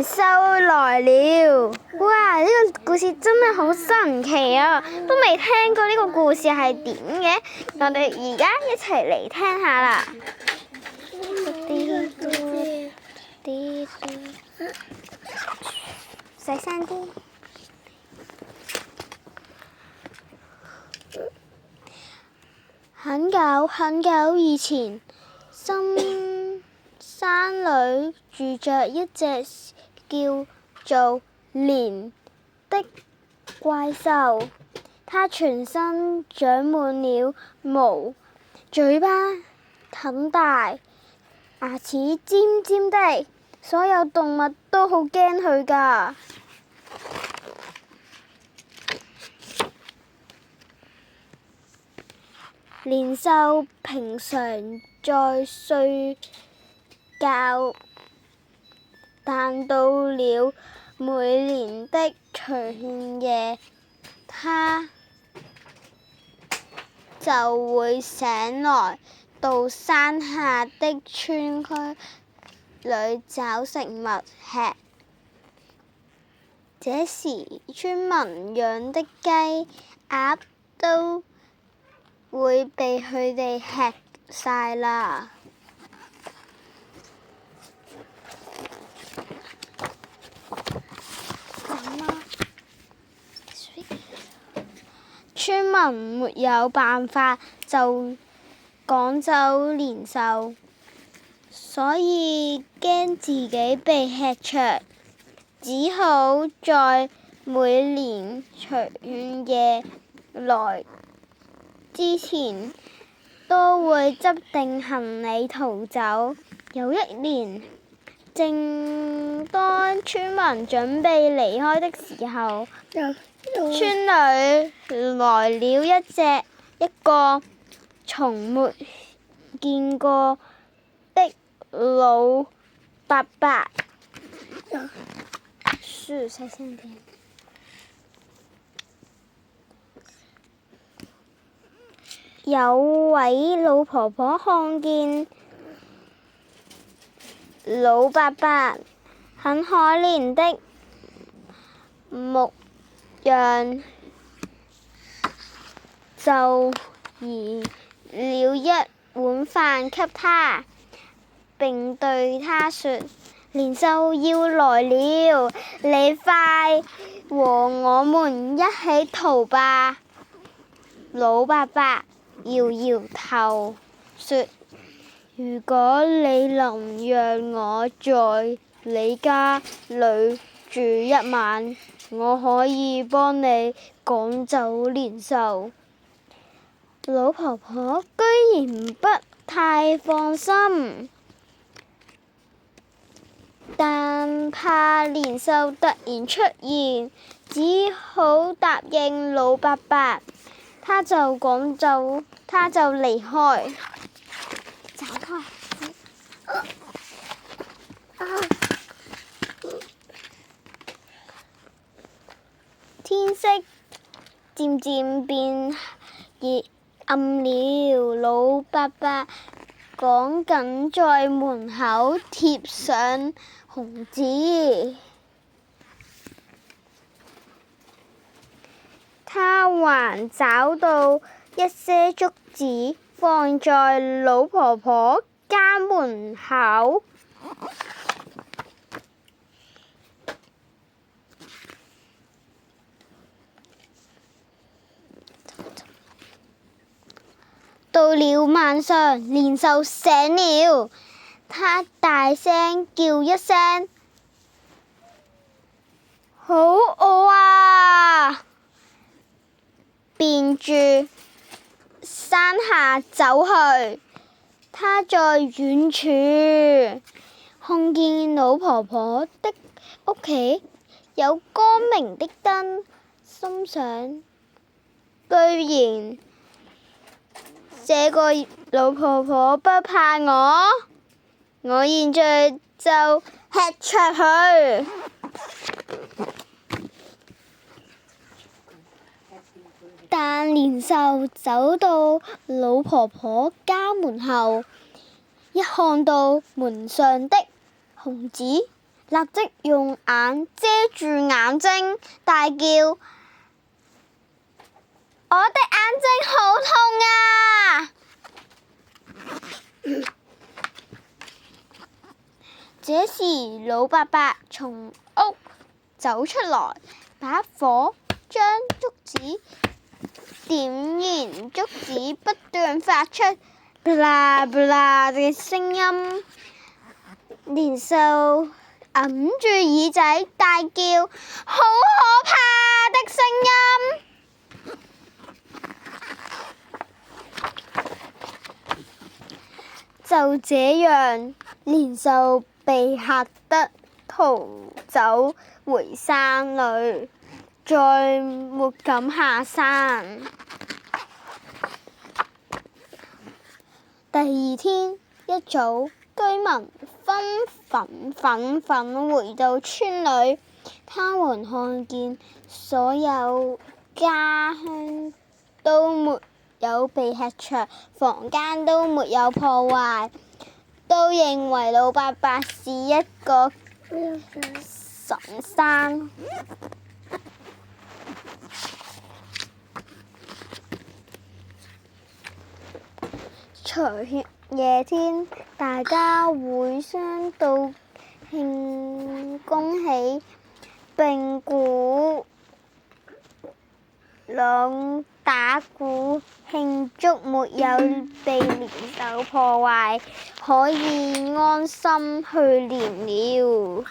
獸來了！哇！呢個故事真係好神奇啊，都未聽過呢個故事係點嘅。我哋而家一齊嚟聽下啦。細聲啲。很久很久以前，深山裏住着一隻叫做蓮的怪獸，它全身長滿了毛，嘴巴很大，牙齒尖尖的，所有動物都好驚佢㗎。蓮獸平常在睡覺，但到了每年的長夜，它就會醒來，到山下的村區裏找食物吃。這時村民養的雞、鴨都會被佢哋吃晒啦。村民沒有辦法就趕走蓮獸，所以驚自己被吃著，只好在每年長夜來之前都會執定行李逃走。有一年，正當村民準備離開的時候，村裏來了一個從沒見過的老伯伯。細聲啲。有位老婆婆看見老伯伯很可憐的模樣，就移了一碗飯給他，並對他說：蓮獸要來了，你快和我們一起逃吧。老伯伯搖搖頭說：如果你能讓我在你家裏住一晚，我可以幫你趕走蓮獸。老婆婆居然不太放心，但怕蓮獸突然出現，只好答應老伯伯。他就離開。走開！天色漸漸變暗了，老伯伯趕緊在門口貼上紅紙。他還找到一些竹子，放在老婆婆家門口。到了晚上，蓮獸醒了，他大聲叫一聲：好餓啊！便住山下走去。他在遠處看見老婆婆的屋企有光明的燈，心想：居然這個老婆婆不怕我現在就吃著佢。但蓮獸走到老婆婆家門後，一看到門上的紅紙，立即用眼遮住眼睛，大叫：我的眼睛好痛啊！這時老伯伯從屋走出來，把火將竹子點燃，竹子不斷發出啪啦啪啦嘅聲音。年獸揞住耳仔大叫：好可怕的聲音！就這樣，年獸被嚇得逃走回山裏，再沒敢下山。第二天一早，居民紛紛回到村裏，他們看見所有家鄉都沒有被吃著，房間都沒有破壞，都認為老伯伯是一個神仙。除夜天，大家會相道恭喜，並鼓榔打鼓慶祝沒有被年獸破壞，可以安心去年了。